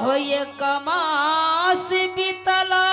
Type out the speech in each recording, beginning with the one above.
हो ये कमास बीतला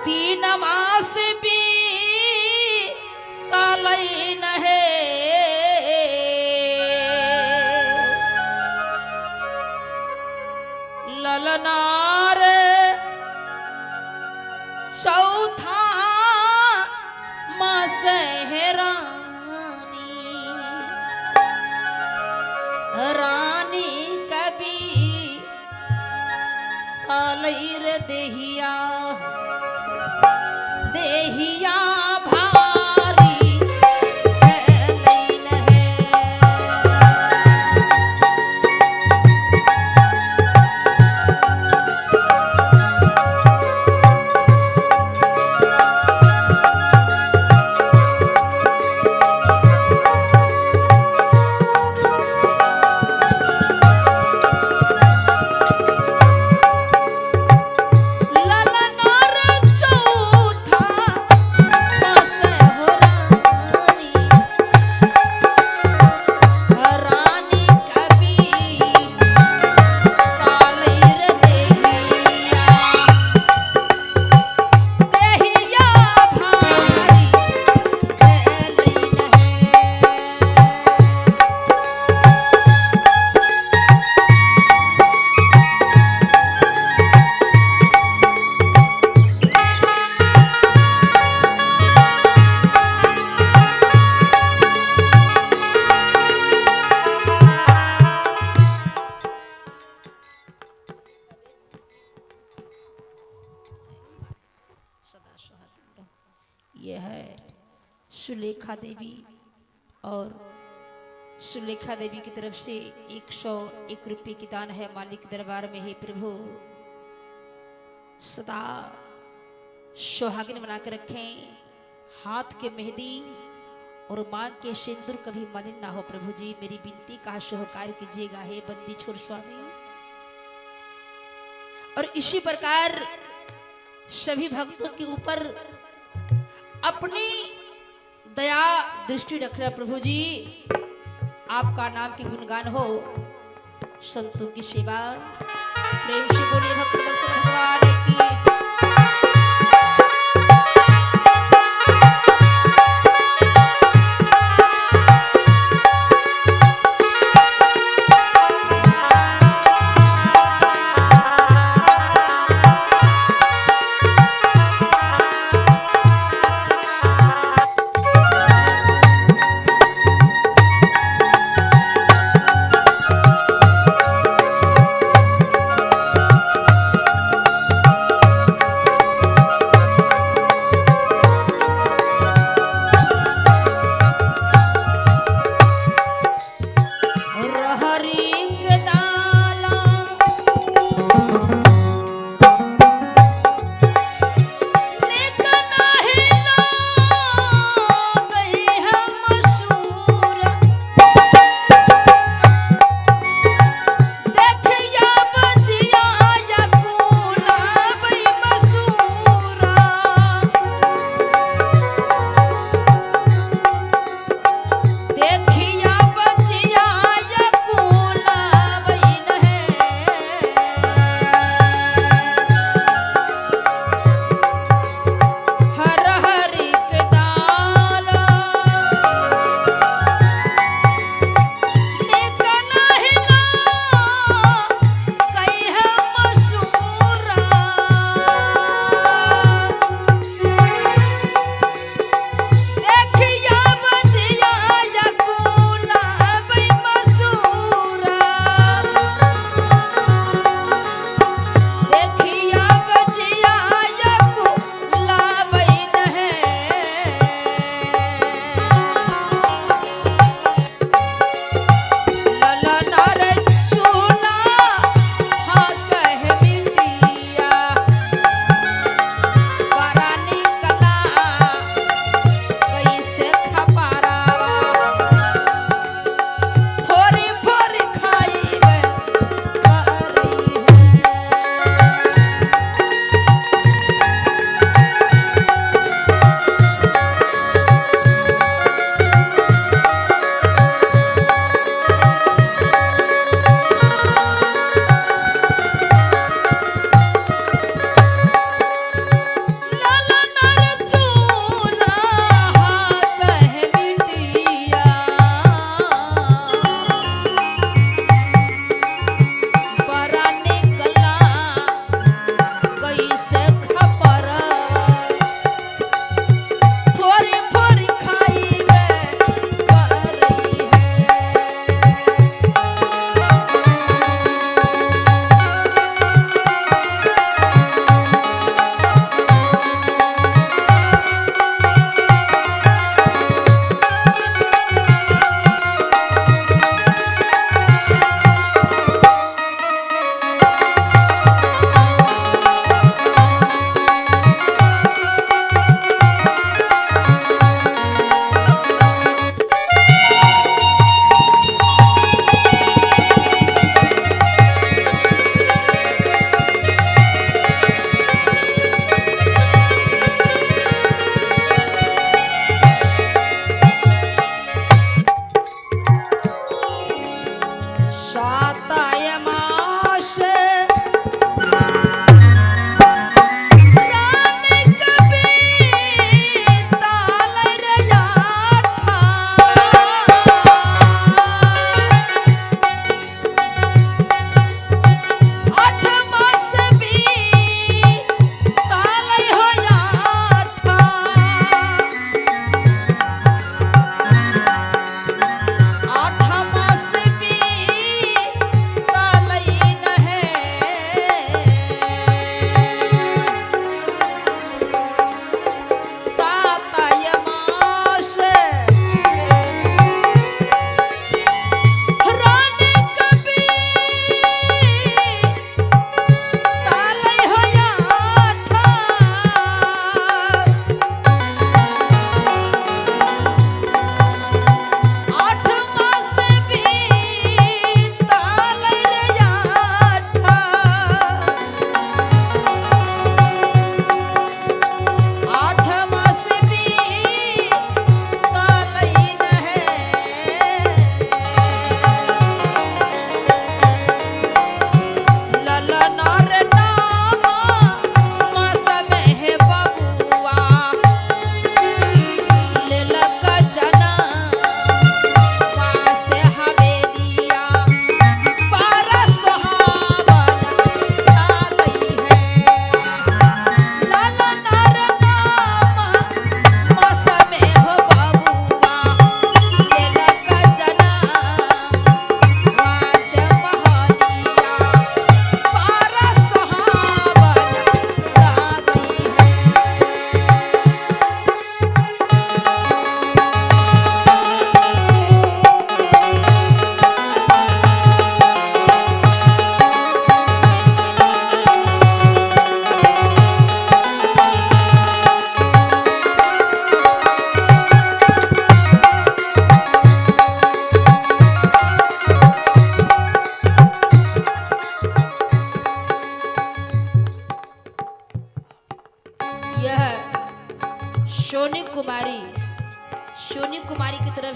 तीन मास भी कालई नहे ललनार चौथा मास रानी रानी कभी कालई रे देहिया देहिया भारी कैलैन है। यह है सुलेखा देवी और सुलेखा देवी की तरफ से 101 रुपये की दान है। मालिक दरबार में है प्रभु सदा सुहागिन बना कर रखें, हाथ के मेहंदी और मांग के सिंदूर कभी मलिन ना हो। प्रभु जी मेरी विनती का सहकार कीजिएगा हे बंदी छोर स्वामी। और इसी प्रकार सभी भक्तों के ऊपर अपनी दया दृष्टि रखना प्रभु जी। आपका नाम की गुणगान हो, संतों की सेवा। प्रेम से बोलिए भक्त भगवान की।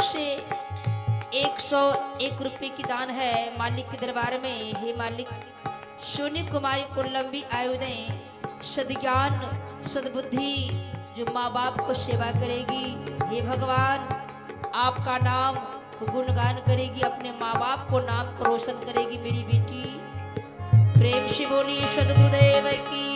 तरफ से 101 रुपए की दान है मालिक के दरबार में। हे मालिक, सोनी कुमारी को लंबी आयु दें, सद्ज्ञान सद्बुद्धि, जो माँ बाप को सेवा करेगी। हे भगवान, आपका नाम गुणगान करेगी, अपने माँ बाप को नाम को रोशन करेगी मेरी बेटी। प्रेम से बोलिए सद्गुरुदेव की।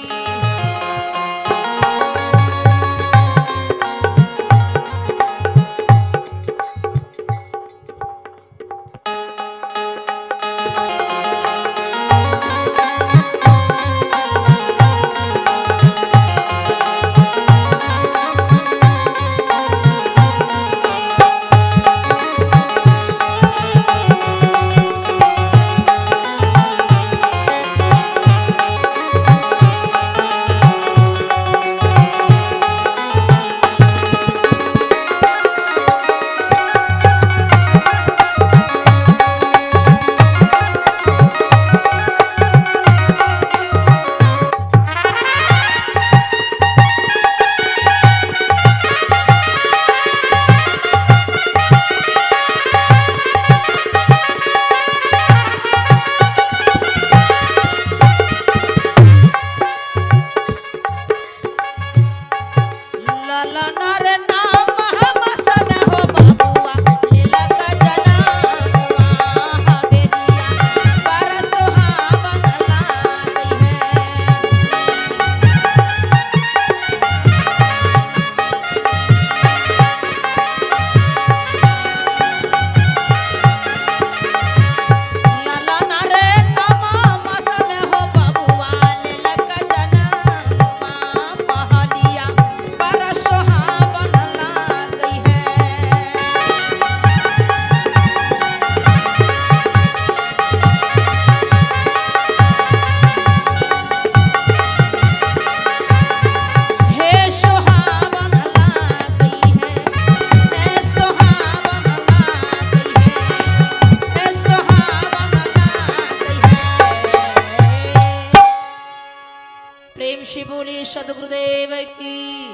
सदगुरुदेव की,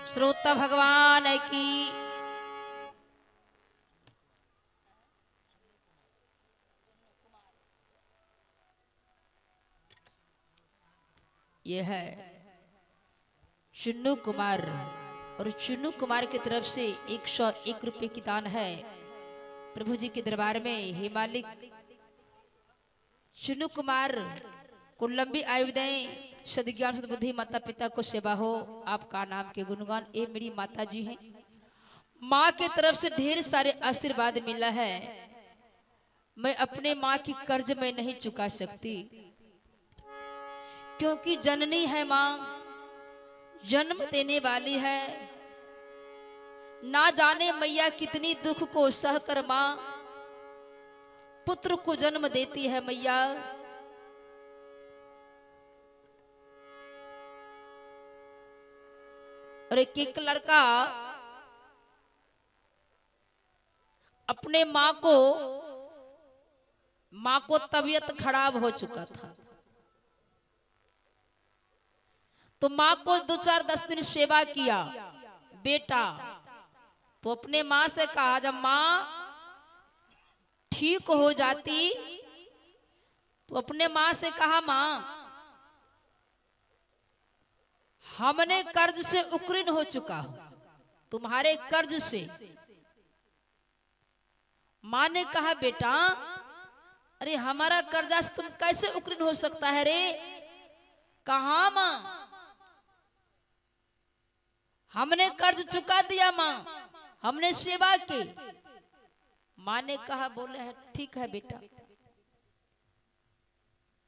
श्रोता भगवान की। यह है चुन्नू कुमार, और चुन्नू कुमार की तरफ से 101 रुपए की दान है प्रभु जी के दरबार में। हे मालिक, चुन्नू कुमार को लंबी आयु दें, सद्ज्ञान सद्बुद्धि, माता पिता को सेवा हो, आपका नाम के गुणगान। ये मेरी माता जी हैं, माँ की तरफ से ढेर सारे आशीर्वाद मिला है। मैं अपने माँ की कर्ज में नहीं चुका सकती, क्योंकि जननी है माँ, जन्म देने वाली है। ना जाने मैया कितनी दुख को सहकर माँ पुत्र को जन्म देती है मैया। और एक लड़का अपने माँ को तबीयत खराब हो चुका था, तो माँ को 2-4-10 दिन सेवा किया बेटा। तो अपने माँ से कहा, जब माँ ठीक हो जाती तो अपने माँ से कहा, माँ हमने कर्ज से उकरीन हो चुका हूं, तुम्हारे कर्ज से। माँ ने कहा, बेटा अरे हमारा कर्जा से तुम कैसे उकरीन हो सकता है रे? कहा माँ, हमने कर्ज चुका दिया माँ, हमने सेवा की। माँ ने कहा, बोले है ठीक है बेटा,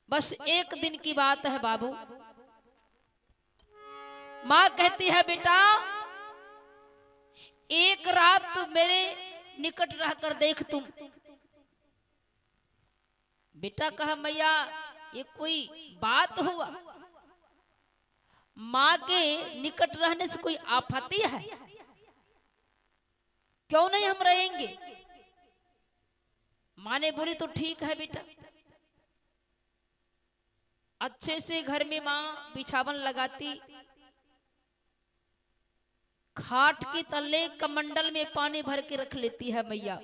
बस एक दिन की बात है बाबू। माँ कहती है, बेटा एक रात मेरे निकट रहकर देख तुम। बेटा कहा, मैया ये कोई बात हुआ? माँ के निकट रहने से कोई आपत्ति है? क्यों नहीं हम रहेंगे? माँ ने बोली, तो ठीक है बेटा। अच्छे से घर में माँ बिछावन लगाती, खाट के तले कमंडल में पानी भर के रख लेती है मैया।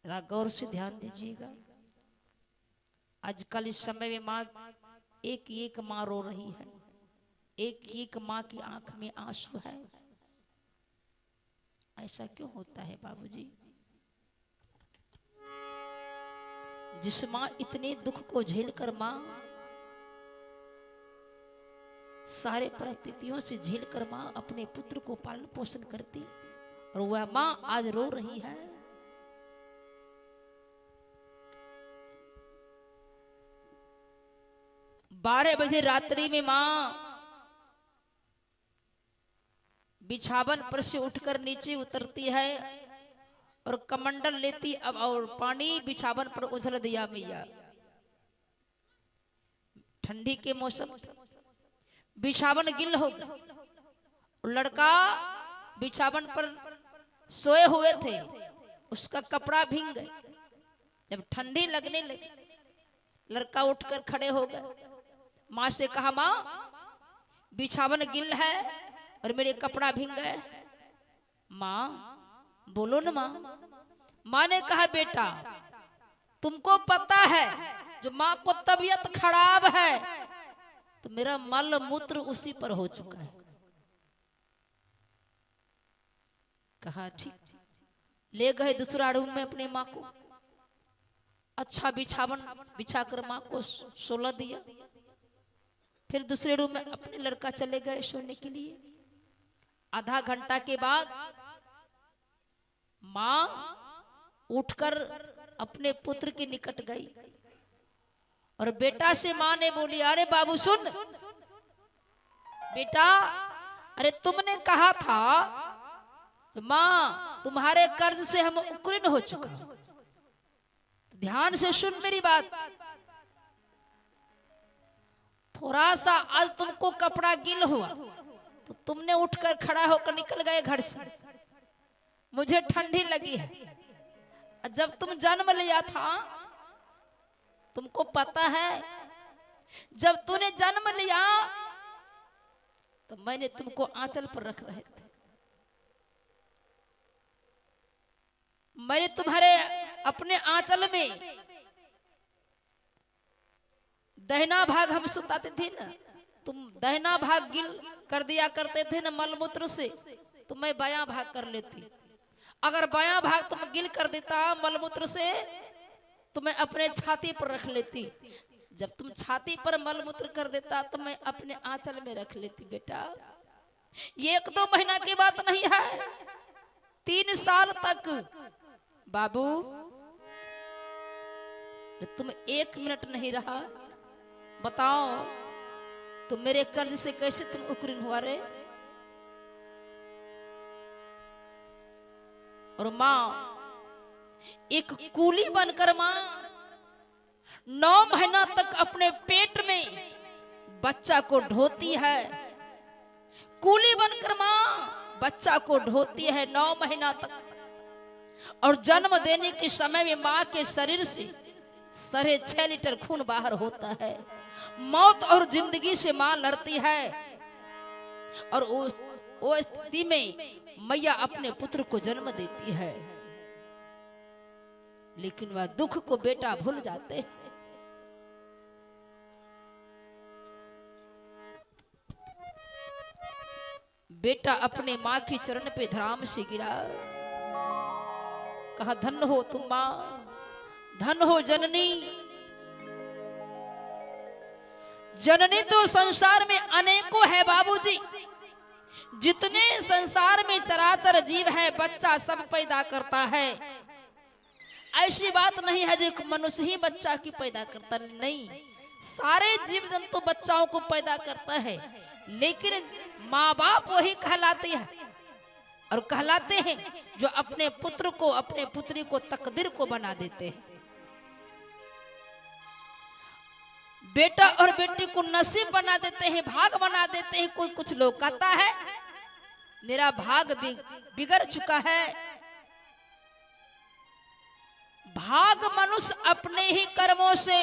जरा गौर से ध्यान दीजिएगा। आजकल इस समय में माँ एक एक माँ रो रही है, एक एक माँ की आंख में आंसू है। ऐसा क्यों होता है बाबूजी? जिस माँ इतने दुख को झेलकर माँ सारे परिस्थितियों से झेलकर माँ अपने पुत्र को पालन पोषण करती, और वह माँ आज रो रही है। 12 बजे रात्रि में माँ बिछावन पर से उठकर नीचे उतरती है और कमंडल लेती अब और पानी बिछावन पर उछल दिया मैया। ठंडी के मौसम, बिछावन गिल हो गया। लड़का बिछावन पर सोए हुए थे, उसका कपड़ा भीग गए। जब ठंडी लगने लगी, लड़का उठकर खड़े हो गए। माँ से कहा, माँ बिछावन गिल है और मेरे कपड़ा भीग गए। माँ बोलो ना माँ। माँ ने कहा, बेटा तुमको पता है जो माँ को तबीयत खराब है तो मेरा मल मूत्र उसी पर हो चुका है। कहा ठीक। ले गए दूसरा रूम में अपने माँ को, अच्छा बिछावन बिछाकर माँ को सोला दिया। फिर दूसरे रूम में अपने लड़का चले गए सोने के लिए। आधा घंटा के बाद माँ उठकर अपने पुत्र के निकट गई और बेटा से माँ ने बोली, अरे बाबू सुन बेटा, अरे तुमने कहा था तो माँ तुम्हारे कर्ज से हम उकीर्ण हो चुका। ध्यान से सुन मेरी बात। थोड़ा सा आज तुमको कपड़ा गिल हुआ तो तुमने उठकर खड़ा होकर निकल गए घर से। मुझे ठंडी लगी है। जब तुम जन्म लिया था तुमको पता है, जब तूने जन्म लिया तो मैंने तुमको आंचल पर रख रहे थे। मैंने तुम्हारे अपने आंचल में दहना भाग हम सुताते थे ना, तुम दहना भाग गिल कर दिया करते थे ना मलमूत्र से, तो मैं बायां भाग कर लेती। अगर बायां भाग तुम गिल कर देता मलमूत्र से तो मैं अपने छाती पर रख लेती। जब तुम छाती पर मलमूत्र कर देता तो मैं अपने आंचल में रख लेती। बेटा ये 1-2 महीना की बात नहीं है, 3 साल तक। बाबू तुम 1 मिनट नहीं रहा, बताओ तो मेरे कर्ज से कैसे तुम उकीर्ण हुआ रे? और माँ एक कूली बनकर माँ 9 महीना तक अपने पेट में बच्चा को ढोती है। कूली बनकर माँ बच्चा को ढोती है 9 महीना तक। और जन्म देने के समय में माँ के शरीर से 6.5 लीटर खून बाहर होता है। मौत और जिंदगी से माँ लड़ती है और वो स्थिति में मैया अपने पुत्र को जन्म देती है, लेकिन वह दुख को बेटा भूल जाते हैं। बेटा अपने माँ के चरण पे धराम से गिरा, कहा धन्य हो तुम माँ, धन्य हो जननी। जननी तो संसार में अनेकों है बाबूजी। जितने संसार में चराचर जीव है बच्चा सब पैदा करता है। ऐसी बात नहीं है जो मनुष्य ही बच्चा की पैदा करता, नहीं, सारे जीव जंतु बच्चाओं को पैदा करता है, लेकिन माँ बाप वही कहलाते हैं और कहलाते हैं जो अपने पुत्र को अपने पुत्री को तकदीर को बना देते हैं। बेटा और बेटी को नसीब बना देते हैं, भाग बना देते हैं। कोई कुछ लोग कहता है मेरा भाग बिगड़ चुका है। भाग मनुष्य अपने ही कर्मों से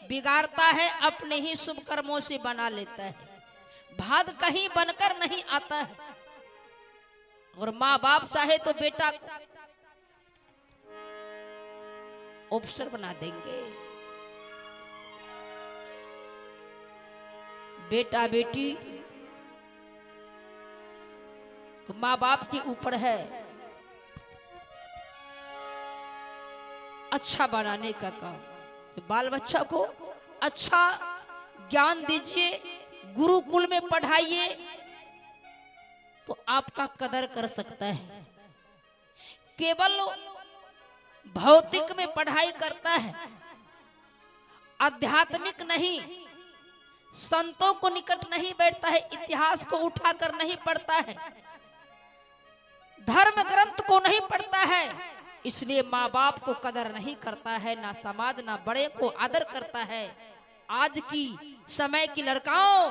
बिगाड़ता है, अपने ही शुभ कर्मों से बना लेता है। भाग कहीं बनकर नहीं आता है, और माँ बाप चाहे तो बेटा को ऑफिसर बना देंगे। बेटा बेटी माँ बाप के ऊपर है अच्छा बनाने का काम। बाल बच्चा को अच्छा ज्ञान दीजिए, गुरुकुल में पढ़ाइए तो आपका कदर कर सकता है। केवल भौतिक में पढ़ाई करता है, आध्यात्मिक नहीं, संतों को निकट नहीं बैठता है, इतिहास को उठाकर नहीं पढ़ता है, धर्म ग्रंथ को नहीं पढ़ता है, इसलिए माँ बाप को कदर नहीं करता है, ना समाज ना बड़े को आदर करता है। आज की समय की लड़काओं